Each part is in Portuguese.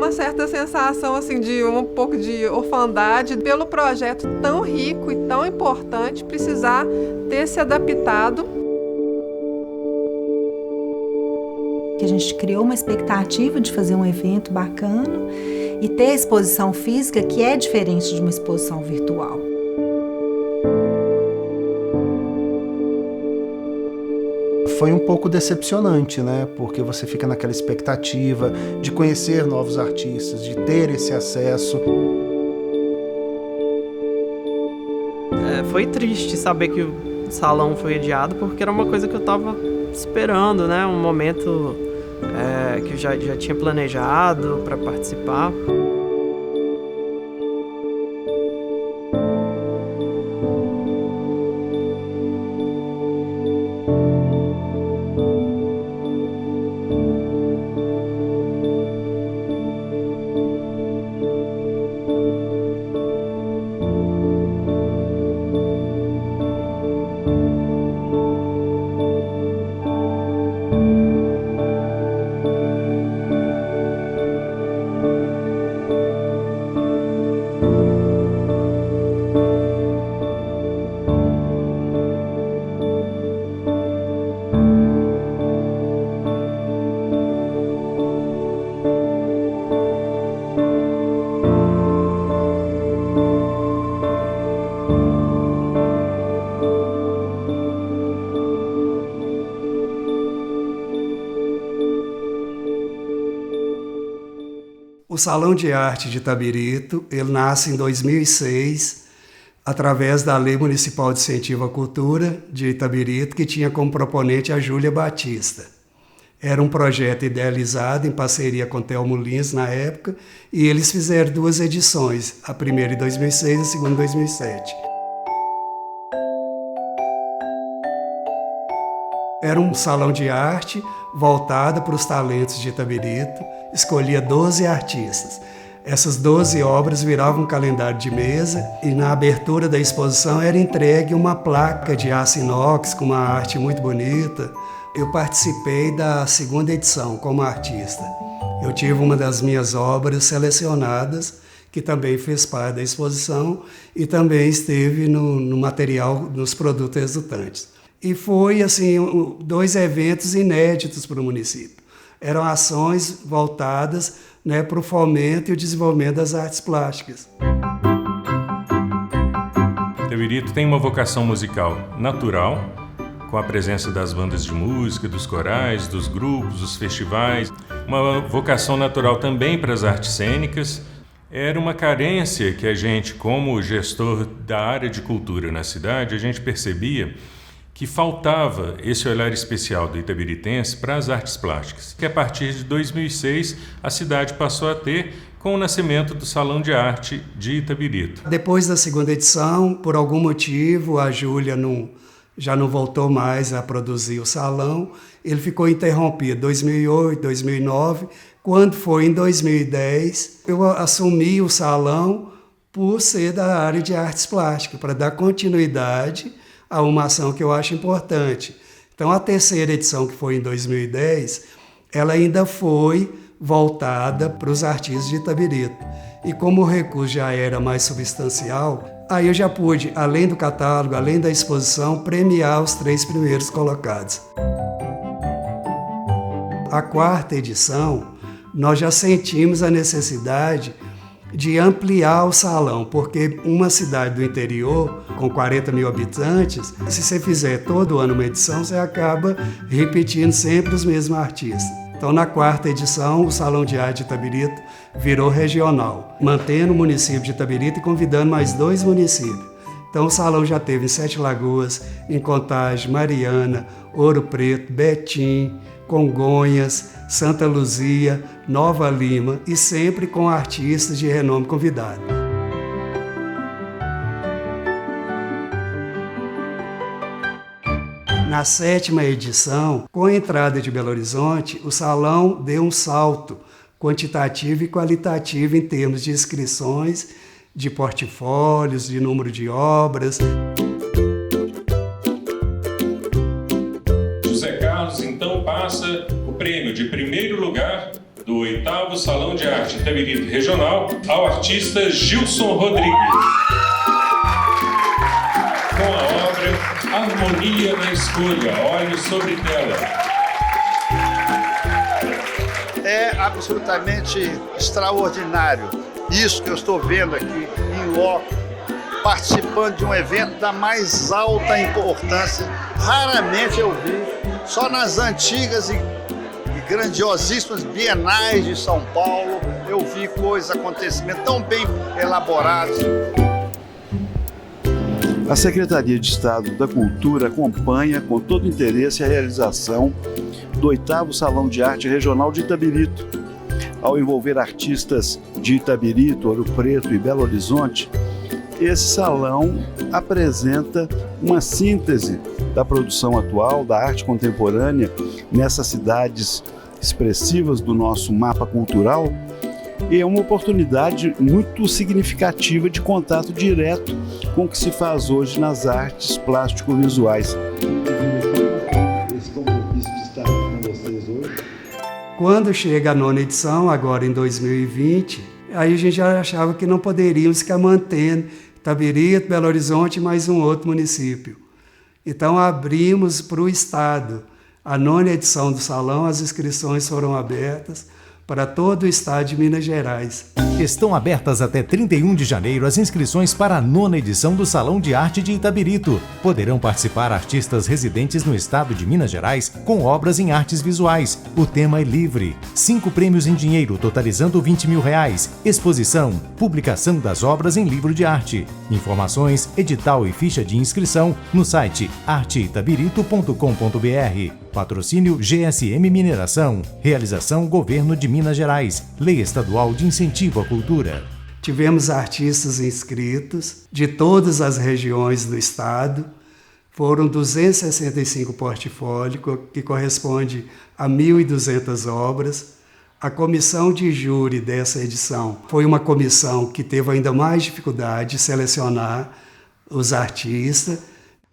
uma certa sensação assim de um pouco de orfandade pelo projeto tão rico e tão importante precisar ter se adaptado. Que a gente criou uma expectativa de fazer um evento bacana e ter a exposição física, que é diferente de uma exposição virtual. Foi um pouco decepcionante, né? Porque você fica naquela expectativa de conhecer novos artistas, de ter esse acesso. Foi triste saber que o salão foi adiado, porque era uma coisa que eu estava esperando, né? Um momento que eu já tinha planejado para participar. O Salão de Arte de Itabirito, ele nasce em 2006, através da Lei Municipal de Incentivo à Cultura de Itabirito, que tinha como proponente a Júlia Batista. Era um projeto idealizado em parceria com Telmo Lins na época, e eles fizeram 2 edições, a primeira em 2006 e a segunda em 2007. Era um salão de arte voltado para os talentos de Itabirito, escolhia 12 artistas. Essas 12 obras viravam um calendário de mesa e na abertura da exposição era entregue uma placa de aço inox com uma arte muito bonita. Eu participei da segunda edição como artista. Eu tive uma das minhas obras selecionadas, que também fez parte da exposição e também esteve no material, nos produtos resultantes. E foi assim, 2 eventos inéditos para o município. Eram ações voltadas, né, para o fomento e o desenvolvimento das artes plásticas. Itabirito tem uma vocação musical natural, com a presença das bandas de música, dos corais, dos grupos, dos festivais. Uma vocação natural também para as artes cênicas. Era uma carência que a gente, como gestor da área de cultura na cidade, a gente percebia que faltava esse olhar especial do itabiritense para as artes plásticas, que a partir de 2006 a cidade passou a ter com o nascimento do Salão de Arte de Itabirito. Depois da segunda edição, por algum motivo, a Júlia já não voltou mais a produzir o salão, ele ficou interrompido em 2008, 2009, quando foi em 2010, eu assumi o salão por ser da área de artes plásticas, para dar continuidade a uma ação que eu acho importante. Então, a terceira edição, que foi em 2010, ela ainda foi voltada para os artistas de Itabirito. E como o recurso já era mais substancial, aí eu já pude, além do catálogo, além da exposição, premiar os 3 primeiros colocados. A quarta edição, nós já sentimos a necessidade de ampliar o salão, porque uma cidade do interior, com 40 mil habitantes, se você fizer todo ano uma edição, você acaba repetindo sempre os mesmos artistas. Então, na quarta edição, o Salão de Arte de Itabirito virou regional, mantendo o município de Itabirito e convidando mais 2 municípios. Então, o salão já teve em 7 Lagoas, em Contagem, Mariana, Ouro Preto, Betim, Congonhas, Santa Luzia, Nova Lima e sempre com artistas de renome convidados. Na 7ª edição, com a entrada de Belo Horizonte, o salão deu um salto quantitativo e qualitativo em termos de inscrições, de portfólios, de número de obras. José Carlos então passa o prêmio de primeiro lugar do 8º Salão de Arte Itabirito Regional ao artista Gilson Rodrigues, com a obra Harmonia na Escolha, Olhos sobre Tela. É absolutamente extraordinário isso que eu estou vendo aqui em loco, participando de um evento da mais alta importância. Raramente eu vi, só nas antigas e grandiosíssimas bienais de São Paulo, eu vi coisas, acontecimentos tão bem elaborados. A Secretaria de Estado da Cultura acompanha com todo interesse a realização do 8º Salão de Arte Regional de Itabirito. Ao envolver artistas de Itabirito, Ouro Preto e Belo Horizonte, esse salão apresenta uma síntese da produção atual, da arte contemporânea, nessas cidades expressivas do nosso mapa cultural, e é uma oportunidade muito significativa de contato direto com o que se faz hoje nas artes plástico-visuais. Esse compromisso de estar com vocês hoje. Quando chega a 9ª edição, agora em 2020, aí a gente já achava que não poderíamos ficar mantendo Itabirito, Belo Horizonte e mais um outro município. Então abrimos para o Estado. A 9ª edição do Salão, as inscrições foram abertas para todo o estado de Minas Gerais. Estão abertas até 31 de janeiro as inscrições para a 9ª edição do Salão de Arte de Itabirito. Poderão participar artistas residentes no estado de Minas Gerais com obras em artes visuais. O tema é livre. 5 prêmios em dinheiro, totalizando R$20 mil. Exposição, publicação das obras em livro de arte. Informações, edital e ficha de inscrição no site arteitabirito.com.br. Patrocínio GSM Mineração. Realização Governo de Minas Gerais. Lei Estadual de Incentivo à Cultura. Tivemos artistas inscritos de todas as regiões do estado. Foram 265 portfólios, que corresponde a 1.200 obras. A comissão de júri dessa edição foi uma comissão que teve ainda mais dificuldade de selecionar os artistas.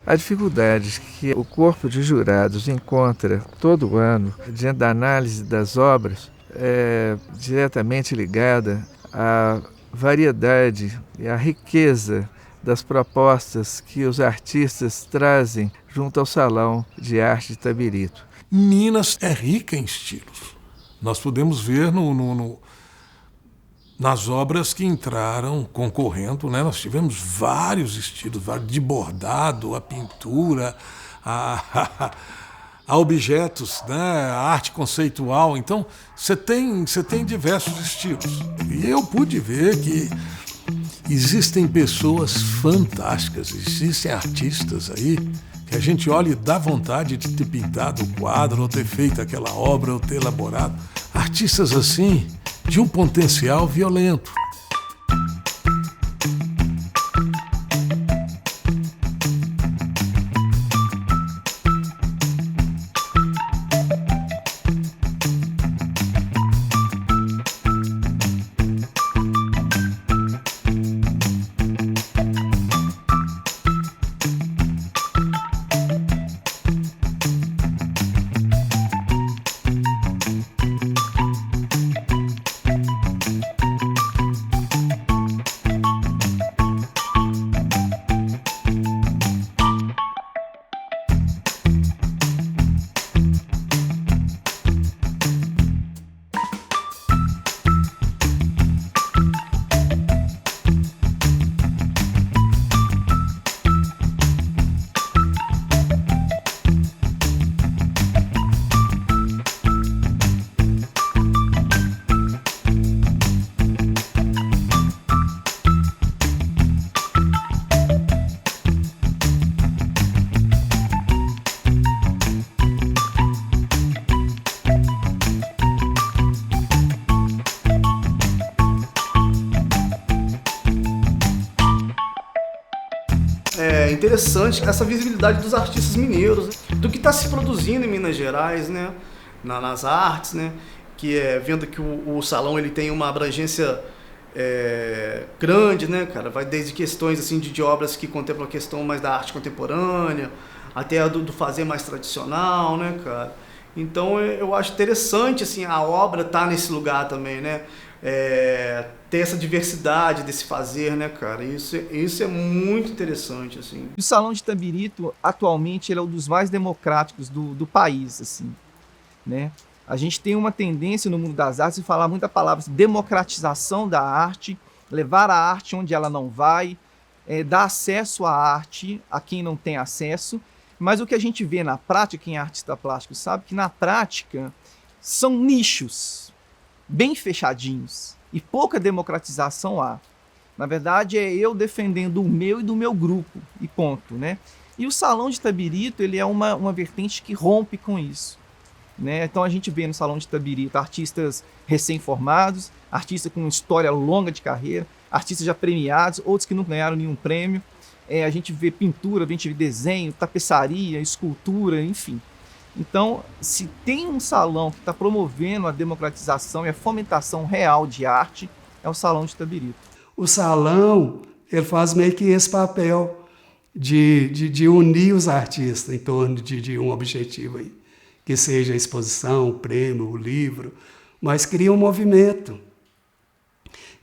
A dificuldade que o corpo de jurados encontra todo ano diante da análise das obras é diretamente ligada à variedade e à riqueza das propostas que os artistas trazem junto ao Salão de Arte de Itabirito. Minas é rica em estilos. Nós podemos ver nas obras que entraram concorrendo, né? Nós tivemos vários estilos, de bordado, a pintura, a objetos, né? A arte conceitual. Então, você tem diversos estilos. E eu pude ver que existem pessoas fantásticas, existem artistas aí que a gente olha e dá vontade de ter pintado o quadro, ou ter feito aquela obra, ou ter elaborado. Artistas assim, de um potencial violento. É interessante essa visibilidade dos artistas mineiros, né? Do que está se produzindo em Minas Gerais, né? Nas artes, né? Que é vendo que o salão ele tem uma abrangência grande, né, cara? Vai desde questões assim de obras que contemplam a questão mais da arte contemporânea, até a do fazer mais tradicional, né, cara? Então eu acho interessante assim, a obra estar nesse lugar também, né? Ter essa diversidade desse fazer, né, cara? Isso é muito interessante, assim. O Salão de Itabirito, atualmente, ele é um dos mais democráticos do país, assim, né? A gente tem uma tendência no mundo das artes de falar muita palavra democratização da arte, levar a arte onde ela não vai, dar acesso à arte a quem não tem acesso. Mas o que a gente vê na prática, quem é artista plástico sabe que na prática são nichos bem fechadinhos e pouca democratização há. Na verdade, é eu defendendo o meu e do meu grupo, e ponto, né? E o Salão de Itabirito, ele é uma vertente que rompe com isso, né? Então a gente vê no Salão de Itabirito artistas recém-formados, artistas com história longa de carreira, artistas já premiados, outros que não ganharam nenhum prêmio. A gente vê pintura, a gente vê desenho, tapeçaria, escultura, enfim. Então, se tem um salão que está promovendo a democratização e a fomentação real de arte, é o Salão de Itabirito. O salão, ele faz meio que esse papel de unir os artistas em torno de um objetivo aí, que seja a exposição, o prêmio, o livro, mas cria um movimento.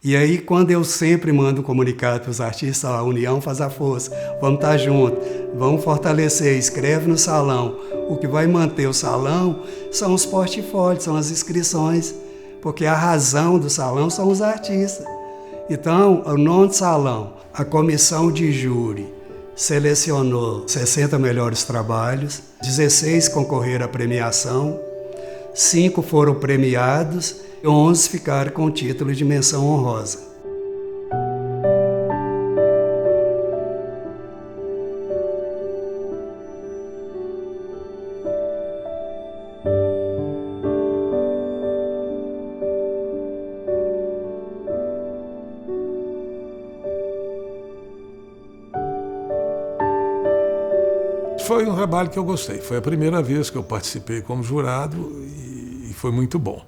E aí, quando eu sempre mando um comunicado para os artistas, a união faz a força, vamos estar juntos, vamos fortalecer, escreve no salão. O que vai manter o salão são os portfólios, são as inscrições, porque a razão do salão são os artistas. Então, o nono salão, a comissão de júri selecionou 60 melhores trabalhos, 16 concorreram à premiação, 5 foram premiados, 11 ficaram com o título de menção honrosa. Foi um trabalho que eu gostei. Foi a primeira vez que eu participei como jurado e foi muito bom.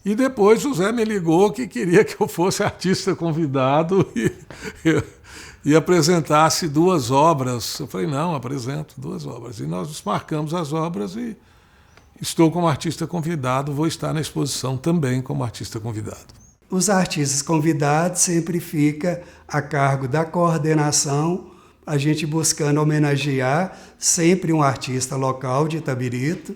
E depois o Zé me ligou que queria que eu fosse artista convidado e apresentasse 2 obras. Eu falei, não, apresento 2 obras. E nós marcamos as obras e estou como artista convidado, vou estar na exposição também como artista convidado. Os artistas convidados sempre ficam a cargo da coordenação, a gente buscando homenagear sempre um artista local de Itabirito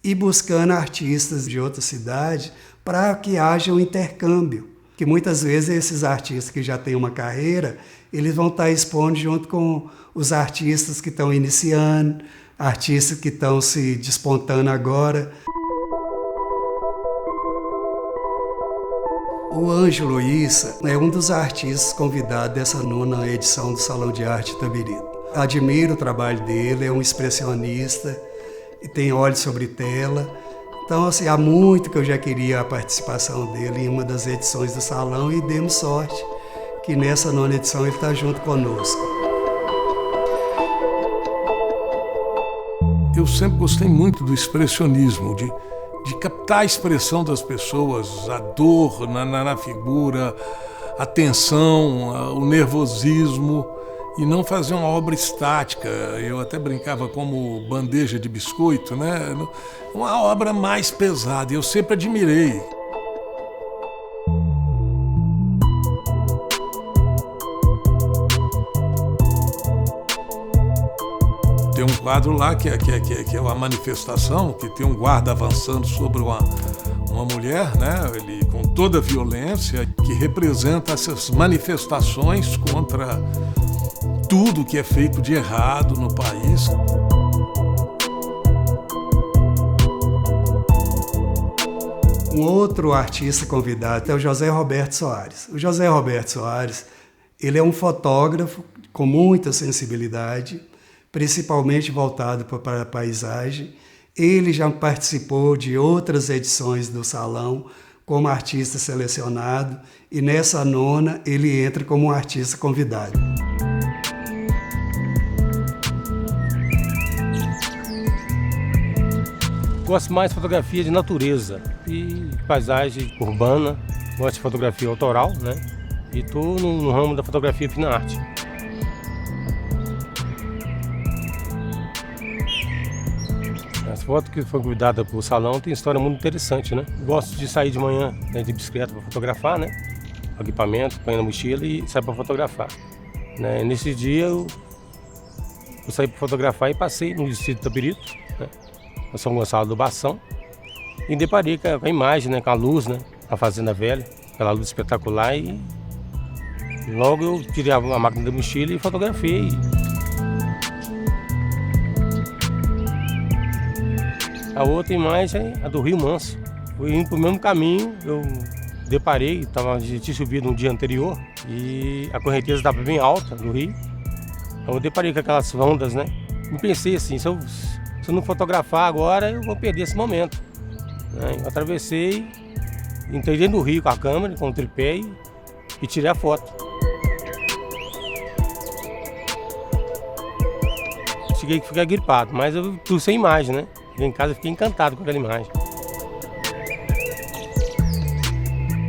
e buscando artistas de outra cidade para que haja um intercâmbio. Que muitas vezes esses artistas que já têm uma carreira, eles vão estar expondo junto com os artistas que estão iniciando, artistas que estão se despontando agora. O Ângelo Issa é um dos artistas convidados dessa 9ª edição do Salão de Arte Itabirito. Admiro o trabalho dele, é um expressionista e tem olhos sobre tela. Então, assim, há muito que eu já queria a participação dele em uma das edições do Salão e demos sorte que nessa 9ª edição ele está junto conosco. Eu sempre gostei muito do expressionismo, de captar a expressão das pessoas, a dor na figura, a tensão, o nervosismo, e não fazer uma obra estática. Eu até brincava como bandeja de biscoito, né? Uma obra mais pesada, eu sempre admirei. Tem um quadro lá que é uma manifestação, que tem um guarda avançando sobre uma mulher, né? Ele com toda a violência, que representa essas manifestações contra tudo que é feito de errado no país. Um outro artista convidado é o José Roberto Soares. O José Roberto Soares, ele é um fotógrafo com muita sensibilidade, principalmente voltado para a paisagem. Ele já participou de outras edições do Salão como artista selecionado e nessa 9ª ele entra como um artista convidado. Gosto mais de fotografia de natureza e paisagem urbana. Gosto de fotografia autoral, né? E estou no ramo da fotografia fina arte. As fotos que foram convidadas para o salão têm história muito interessante, né? Gosto de sair de manhã, né, de bicicleta para fotografar, né? Equipamento, põe na mochila e sai para fotografar. Né? Nesse dia eu saí para fotografar e passei no distrito de Itabirito, né? Na São Gonçalo do Bação, e deparei com a imagem, né? Com a luz, né? A Fazenda Velha, aquela luz espetacular, e logo eu tirei a máquina da mochila e fotografei. A outra imagem é a do Rio Manso. Fui indo para o mesmo caminho, eu deparei, tinha subido no dia anterior e a correnteza estava bem alta no rio. Então eu deparei com aquelas ondas, né? E pensei assim, se eu não fotografar agora, eu vou perder esse momento. Né? Eu atravessei, entrei dentro do rio com a câmera, com o tripé e tirei a foto. Cheguei a ficar gripado, mas eu tô sem imagem, né? Cheguei em casa e fiquei encantado com aquela imagem.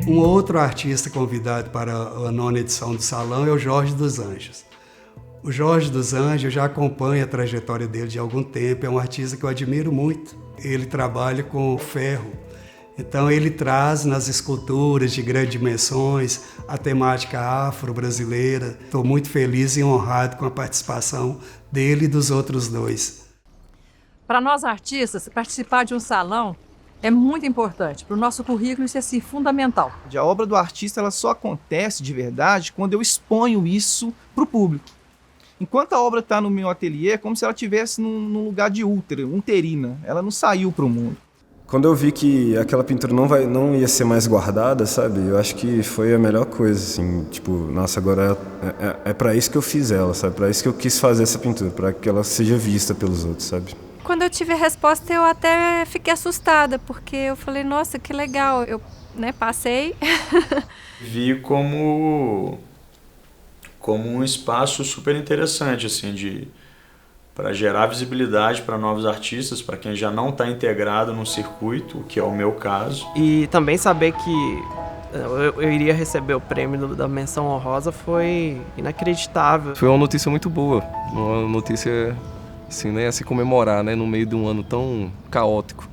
Um outro artista convidado para a 9ª edição do Salão é o Jorge dos Anjos. O Jorge dos Anjos, eu já acompanho a trajetória dele de algum tempo, é um artista que eu admiro muito. Ele trabalha com ferro, então ele traz nas esculturas de grandes dimensões a temática afro-brasileira. Estou muito feliz e honrado com a participação dele e dos outros dois. Para nós artistas, participar de um salão é muito importante. Para o nosso currículo isso é assim, fundamental. A obra do artista ela só acontece de verdade quando eu exponho isso para o público. Enquanto a obra está no meu ateliê, é como se ela estivesse num lugar de útero, uterina. Ela não saiu para o mundo. Quando eu vi que aquela pintura não ia ser mais guardada, sabe? Eu acho que foi a melhor coisa, assim. Tipo, nossa, agora é para isso que eu fiz ela, sabe? Para isso que eu quis fazer essa pintura, para que ela seja vista pelos outros, sabe? Quando eu tive a resposta, eu até fiquei assustada, porque eu falei, nossa, que legal. Eu, passei. Vi como um espaço super interessante, assim, para gerar visibilidade para novos artistas, para quem já não está integrado no circuito, que é o meu caso. E também saber que eu iria receber o prêmio da menção honrosa foi inacreditável. Foi uma notícia muito boa, uma notícia assim, né, a se comemorar, né, no meio de um ano tão caótico.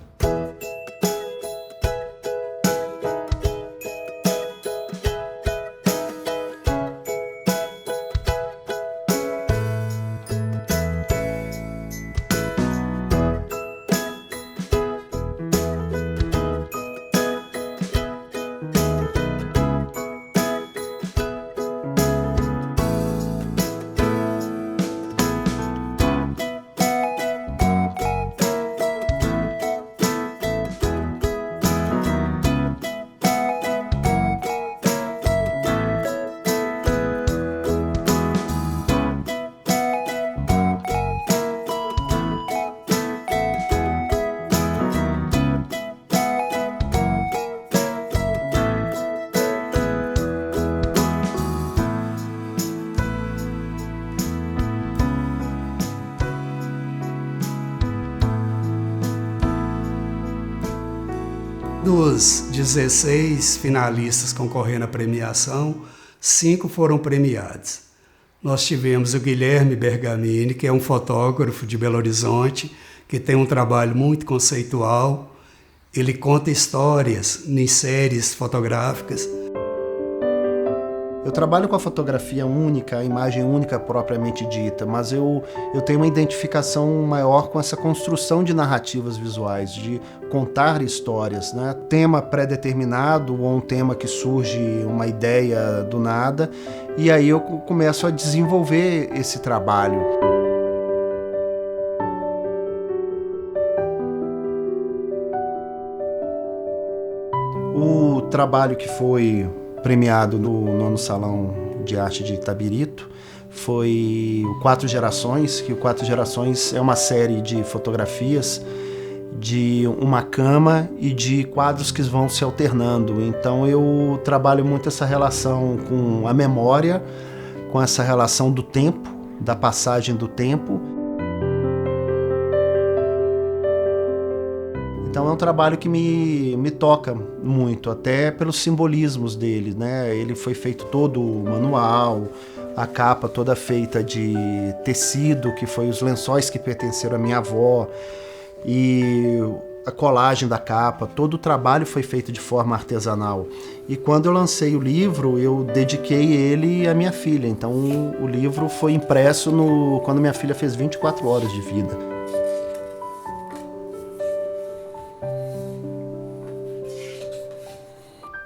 Dos 16 finalistas concorrendo à premiação, 5 foram premiados. Nós tivemos o Guilherme Bergamini, que é um fotógrafo de Belo Horizonte, que tem um trabalho muito conceitual. Ele conta histórias em séries fotográficas. Eu trabalho com a fotografia única, a imagem única propriamente dita, mas eu tenho uma identificação maior com essa construção de narrativas visuais, de contar histórias, né? Tema pré-determinado ou um tema que surge uma ideia do nada, e aí eu começo a desenvolver esse trabalho. O trabalho que foi premiado no 9º Salão de Arte de Itabirito foi o 4 Gerações, que o 4 Gerações é uma série de fotografias de uma cama e de quadros que vão se alternando. Então eu trabalho muito essa relação com a memória, com essa relação do tempo, da passagem do tempo. Então é um trabalho que me toca muito, até pelos simbolismos dele, né? Ele foi feito todo manual, a capa toda feita de tecido, que foi os lençóis que pertenceram à minha avó. e a colagem da capa, todo o trabalho foi feito de forma artesanal. E quando eu lancei o livro, eu dediquei ele à minha filha. Então o livro foi impresso quando minha filha fez 24 horas de vida.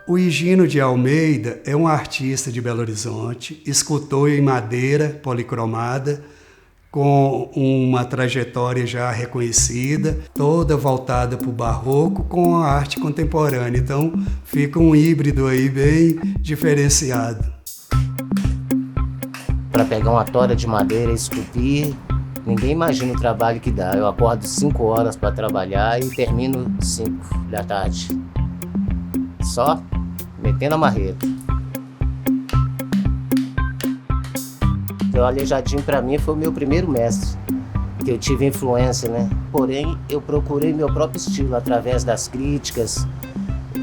O Higino de Almeida é um artista de Belo Horizonte, escultor em madeira policromada, com uma trajetória já reconhecida, toda voltada para o barroco com a arte contemporânea. Então fica um híbrido aí bem diferenciado. Para pegar uma tora de madeira e esculpir, ninguém imagina o trabalho que dá. Eu acordo 5 horas para trabalhar e termino 5 da tarde. Só metendo a marreta. O Aleijadinho para mim foi o meu primeiro mestre, que eu tive influência, né? Porém, eu procurei meu próprio estilo através das críticas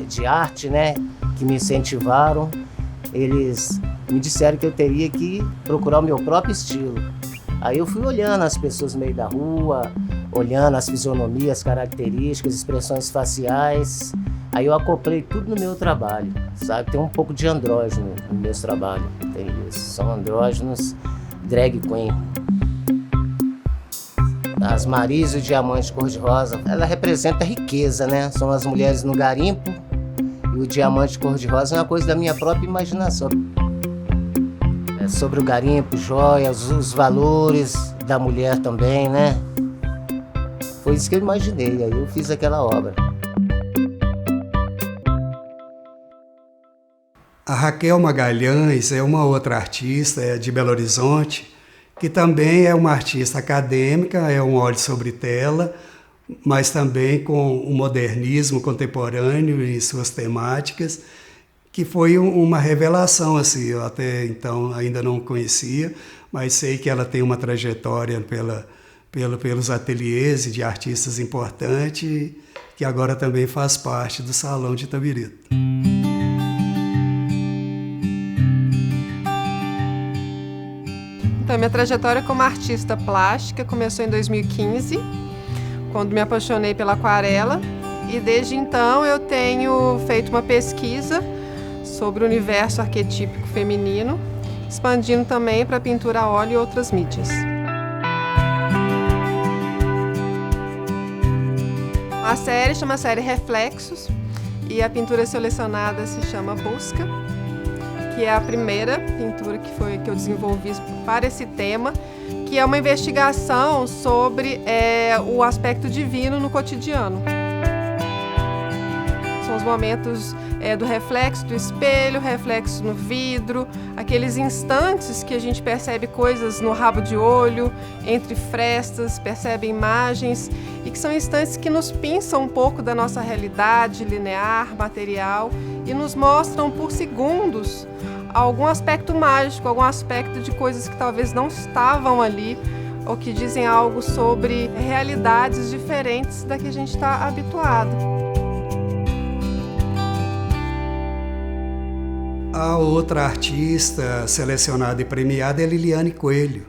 de arte, né? Que me incentivaram. Eles me disseram que eu teria que procurar o meu próprio estilo. Aí eu fui olhando as pessoas no meio da rua, olhando as fisionomias, características, expressões faciais. Aí eu acoplei tudo no meu trabalho, sabe? Tem um pouco de andrógeno no meu trabalho, tem isso. São andrógenos drag queen. As Marias e o Diamante Cor-de-Rosa, ela representa a riqueza, né? São as mulheres no garimpo e o diamante cor-de-rosa é uma coisa da minha própria imaginação. É sobre o garimpo, joias, os valores da mulher também, né? Foi isso que eu imaginei, aí eu fiz aquela obra. A Raquel Magalhães é uma outra artista de Belo Horizonte, que também é uma artista acadêmica, é um óleo sobre tela, mas também com o modernismo contemporâneo em suas temáticas, que foi uma revelação, assim, eu até então ainda não conhecia, mas sei que ela tem uma trajetória pelos ateliês de artistas importantes, que agora também faz parte do Salão de Itabirito. Então, minha trajetória como artista plástica começou em 2015, quando me apaixonei pela aquarela, e desde então eu tenho feito uma pesquisa sobre o universo arquetípico feminino, expandindo também para pintura a óleo e outras mídias. A série chama Série Reflexos e a pintura selecionada se chama Busca, que é a primeira pintura que eu desenvolvi para esse tema, que é uma investigação sobre o aspecto divino no cotidiano. São os momentos do reflexo do espelho, reflexo no vidro, aqueles instantes que a gente percebe coisas no rabo de olho, entre frestas, percebe imagens, e que são instantes que nos pinçam um pouco da nossa realidade linear, material, e nos mostram por segundos algum aspecto mágico, algum aspecto de coisas que talvez não estavam ali, ou que dizem algo sobre realidades diferentes da que a gente está habituado. A outra artista selecionada e premiada é Liliane Coelho.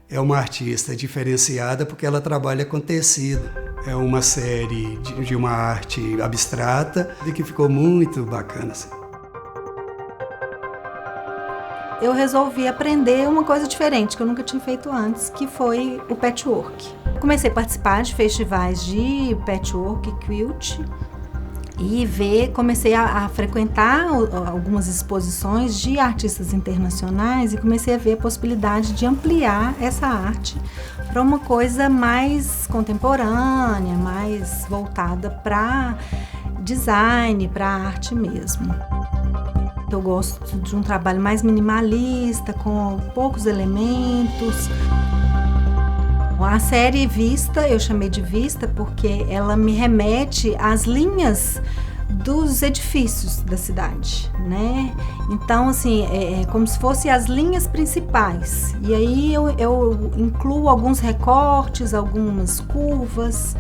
É uma artista diferenciada porque ela trabalha com tecido. É uma série de uma arte abstrata e que ficou muito bacana. Assim. Eu resolvi aprender uma coisa diferente que eu nunca tinha feito antes, que foi o patchwork. Comecei a participar de festivais de patchwork e quilt e comecei a frequentar algumas exposições de artistas internacionais e comecei a ver a possibilidade de ampliar essa arte para uma coisa mais contemporânea, mais voltada para design, para arte mesmo. Eu gosto de um trabalho mais minimalista, com poucos elementos. A série Vista, eu chamei de Vista porque ela me remete às linhas dos edifícios da cidade, né? Então, assim, é como se fossem as linhas principais. E aí eu incluo alguns recortes, algumas curvas.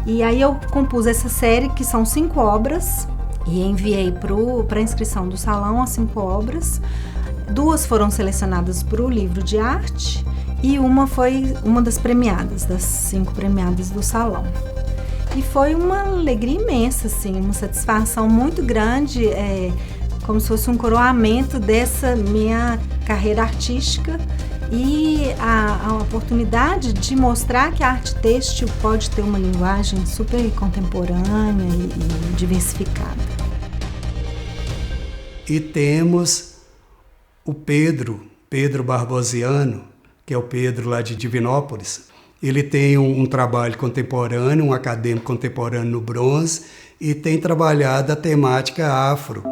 E aí eu compus essa série, que são 5 obras, e enviei para a inscrição do salão as 5 obras. 2 foram selecionadas para o livro de arte e uma foi uma das premiadas, das 5 premiadas do salão. E foi uma alegria imensa, assim, uma satisfação muito grande, como se fosse um coroamento dessa minha carreira artística e a oportunidade de mostrar que a arte têxtil pode ter uma linguagem super contemporânea e diversificada. E temos o Pedro Barbosiano, que é o Pedro lá de Divinópolis. Ele tem um trabalho contemporâneo, um acadêmico contemporâneo no bronze, e tem trabalhado a temática afro.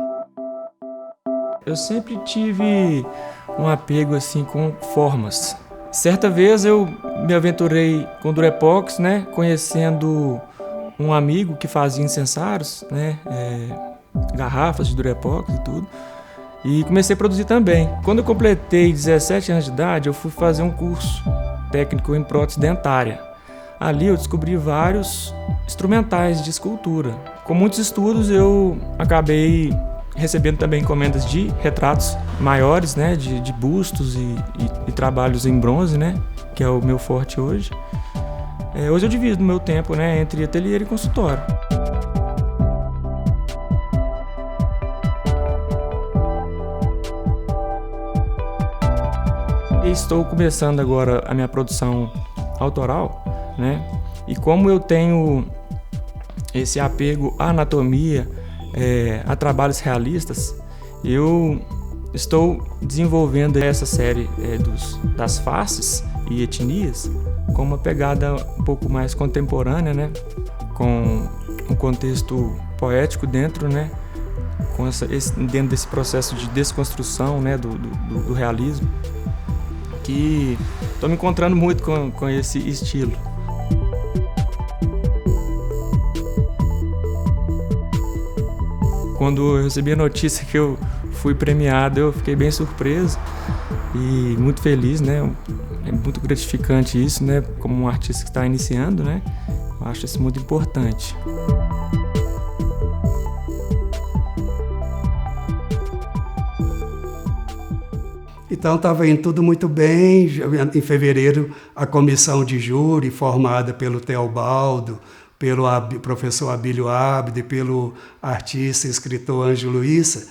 Eu sempre tive um apego assim com formas. Certa vez eu me aventurei com Durepox, né, conhecendo um amigo que fazia incensários, né, garrafas de Durepox e tudo. E comecei a produzir também. Quando eu completei 17 anos de idade, eu fui fazer um curso técnico em prótese dentária. Ali eu descobri vários instrumentais de escultura. Com muitos estudos eu acabei recebendo também encomendas de retratos maiores, né, de bustos e trabalhos em bronze, né, que é o meu forte hoje. Hoje eu divido o meu tempo, né, entre ateliê e consultório. Estou começando agora a minha produção autoral, né? E como eu tenho esse apego à anatomia, a trabalhos realistas, eu estou desenvolvendo essa série das faces e etnias com uma pegada um pouco mais contemporânea, né? Com um contexto poético dentro, né? Dentro desse processo de desconstrução, né? do realismo, que estou me encontrando muito com esse estilo. Quando eu recebi a notícia que eu fui premiado, eu fiquei bem surpreso e muito feliz, né? É muito gratificante isso, né? Como um artista que está iniciando, né? Eu acho isso muito importante. Então estava indo tudo muito bem. Em fevereiro, a comissão de júri, formada pelo Teobaldo, pelo professor Abílio Abde, pelo artista e escritor Ângelo Luissa,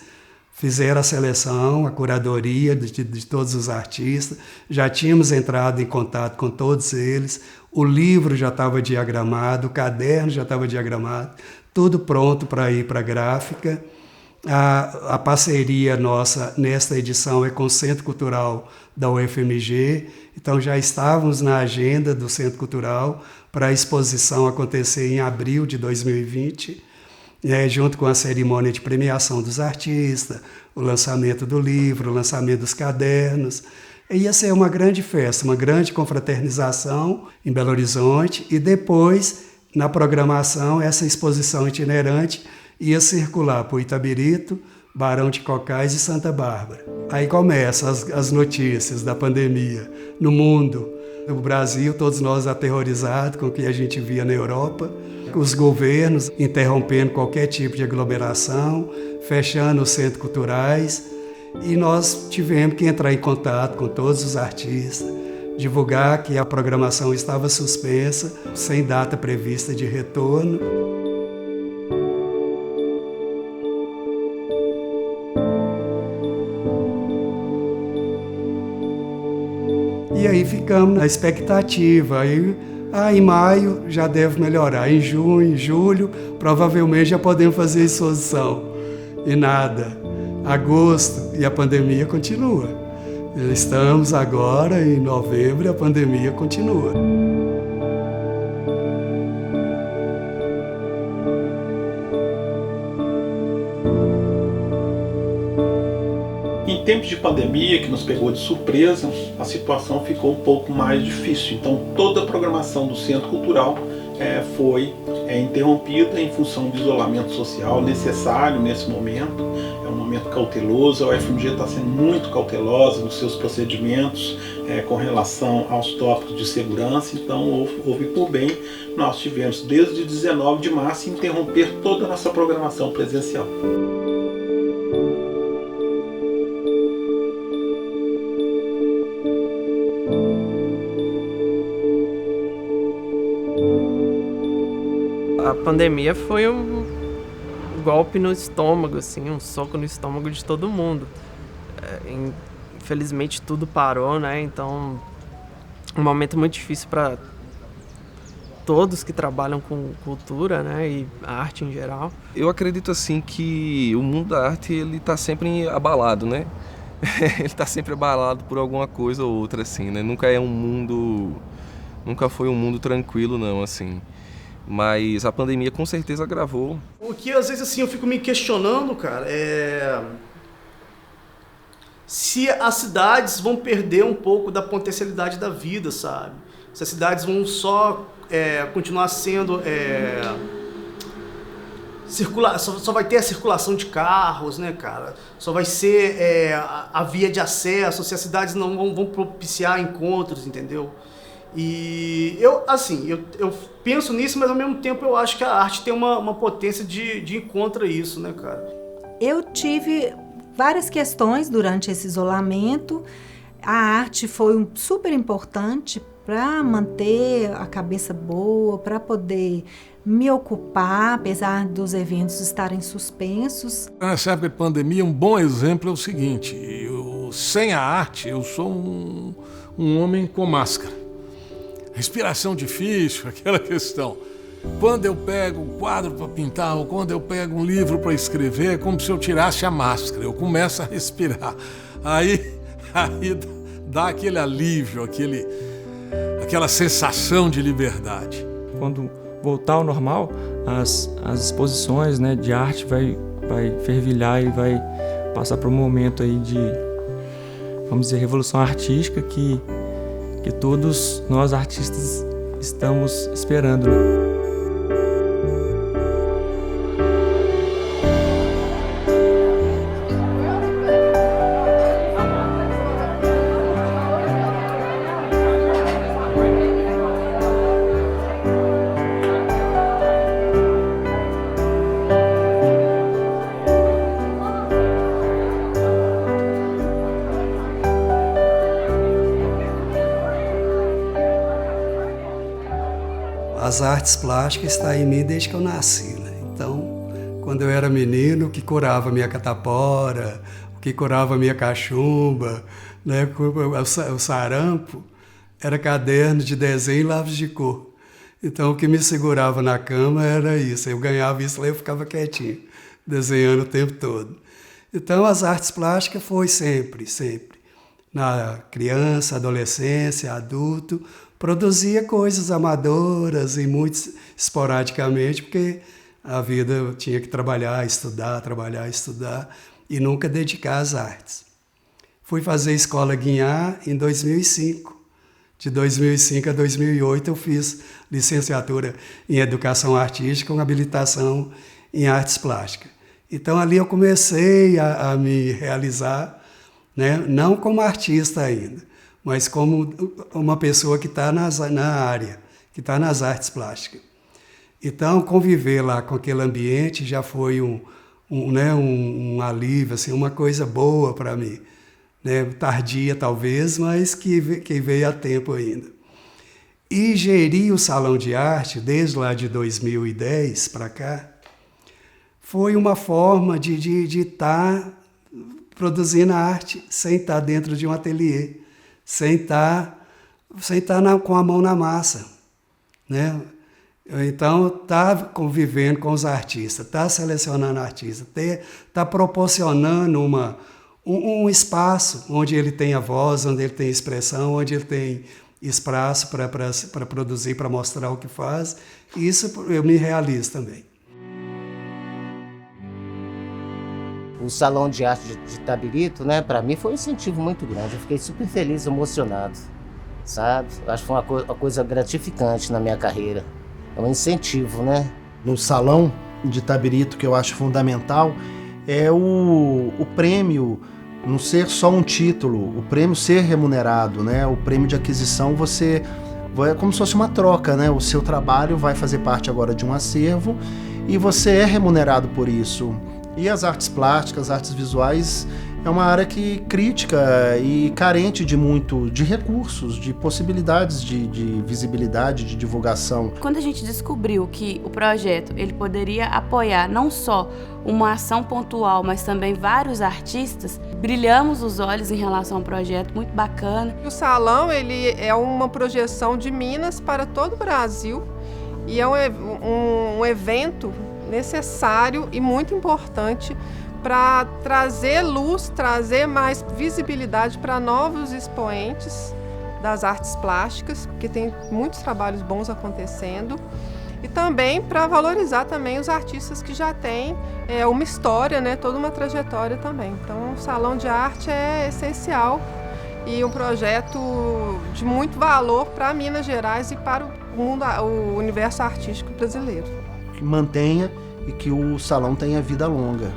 fizeram a seleção, a curadoria de todos os artistas. Já tínhamos entrado em contato com todos eles, o livro já estava diagramado, o caderno já estava diagramado, tudo pronto para ir para a gráfica. A parceria nossa nesta edição é com o Centro Cultural da UFMG, então já estávamos na agenda do Centro Cultural para a exposição acontecer em abril de 2020, junto com a cerimônia de premiação dos artistas, o lançamento do livro, o lançamento dos cadernos. Ia ser uma grande festa, uma grande confraternização em Belo Horizonte, e depois, na programação, essa exposição itinerante ia circular por Itabirito, Barão de Cocais e Santa Bárbara. Aí começam as notícias da pandemia no mundo. No Brasil, todos nós aterrorizados com o que a gente via na Europa, os governos interrompendo qualquer tipo de aglomeração, fechando os centros culturais, e nós tivemos que entrar em contato com todos os artistas, divulgar que a programação estava suspensa, sem data prevista de retorno. E aí ficamos na expectativa. Aí, em maio já deve melhorar. Em junho, em julho, provavelmente já podemos fazer exposição. E nada. Agosto e a pandemia continua. Estamos agora em novembro e a pandemia continua. Em tempos de pandemia, que nos pegou de surpresa, a situação ficou um pouco mais difícil. Então, toda a programação do Centro Cultural foi interrompida em função do isolamento social necessário nesse momento. É um momento cauteloso, a UFMG está sendo muito cautelosa nos seus procedimentos com relação aos tópicos de segurança. Então, houve por bem, nós tivemos desde 19 de março interromper toda a nossa programação presencial. A pandemia foi um golpe no estômago, assim, um soco no estômago de todo mundo. Infelizmente tudo parou, né? Então, um momento muito difícil para todos que trabalham com cultura, né, e arte em geral. Eu acredito assim que o mundo da arte ele está sempre abalado, né? Ele está sempre abalado por alguma coisa ou outra, assim, né? Nunca foi um mundo tranquilo, não, assim. Mas a pandemia com certeza agravou. O que às vezes assim eu fico me questionando, cara, se as cidades vão perder um pouco da potencialidade da vida, sabe? Se as cidades vão só continuar sendo só vai ter a circulação de carros, né, cara? Só vai ser a via de acesso, se as cidades não vão propiciar encontros, entendeu? E eu penso nisso, mas ao mesmo tempo eu acho que a arte tem uma potência de encontro a isso, né, cara? Eu tive várias questões durante esse isolamento. A arte foi super importante para manter a cabeça boa, para poder me ocupar, apesar dos eventos estarem suspensos. Nessa época de pandemia, um bom exemplo é o seguinte: sem a arte, eu sou um homem com máscara. Respiração difícil, aquela questão. Quando eu pego um quadro para pintar ou quando eu pego um livro para escrever, é como se eu tirasse a máscara, eu começo a respirar. Aí dá aquele alívio, aquela sensação de liberdade. Quando voltar ao normal, as exposições, né, de arte vai fervilhar e vai passar por um momento aí de, vamos dizer, revolução artística que todos nós artistas estamos esperando, né? As artes plásticas estão em mim desde que eu nasci, né? Então, quando eu era menino, o que curava minha catapora, o que curava minha cachumba, né? O sarampo, era caderno de desenho e lápis de cor. Então, o que me segurava na cama era isso. Eu ganhava isso lá e eu ficava quietinho, desenhando o tempo todo. Então, as artes plásticas foi sempre. Na criança, adolescência, adulto, produzia coisas amadoras e muito esporadicamente, porque a vida eu tinha que trabalhar, estudar e nunca dedicar às artes. Fui fazer escola Guinhá em 2005. De 2005 a 2008 eu fiz licenciatura em Educação Artística com habilitação em Artes Plásticas. Então ali eu comecei a me realizar, né? Não como artista ainda, mas como uma pessoa que está na área, que está nas artes plásticas. Então, conviver lá com aquele ambiente já foi um alívio, assim, uma coisa boa para mim, né? Tardia talvez, mas que veio a tempo ainda. E gerir o Salão de Arte, desde lá de 2010 para cá, foi uma forma de estar produzindo arte sem estar dentro de um ateliê, sem estar com a mão na massa, né? Então, tá convivendo com os artistas, tá selecionando artistas, tá proporcionando um espaço onde ele tem a voz, onde ele tem expressão, onde ele tem espaço para produzir, para mostrar o que faz. Isso eu me realizo também. O Salão de Arte de Itabirito, né, para mim foi um incentivo muito grande. Eu fiquei super feliz, emocionado, sabe? Acho que foi uma coisa gratificante na minha carreira. É um incentivo, né? No Salão de Itabirito, que eu acho fundamental, é o prêmio não ser só um título, o prêmio ser remunerado, né? O prêmio de aquisição é como se fosse uma troca, né? O seu trabalho vai fazer parte agora de um acervo e você é remunerado por isso. E as artes plásticas, as artes visuais, é uma área que crítica e carente de recursos, de possibilidades de visibilidade, de divulgação. Quando a gente descobriu que o projeto ele poderia apoiar não só uma ação pontual, mas também vários artistas, brilhamos os olhos em relação ao projeto, muito bacana. O salão ele é uma projeção de Minas para todo o Brasil e é um evento necessário e muito importante para trazer luz, trazer mais visibilidade para novos expoentes das artes plásticas, porque tem muitos trabalhos bons acontecendo, e também para valorizar também os artistas que já têm uma história, né, toda uma trajetória também. Então, o Salão de Arte é essencial e um projeto de muito valor para Minas Gerais e para o universo artístico brasileiro. Que mantenha e que o salão tenha vida longa.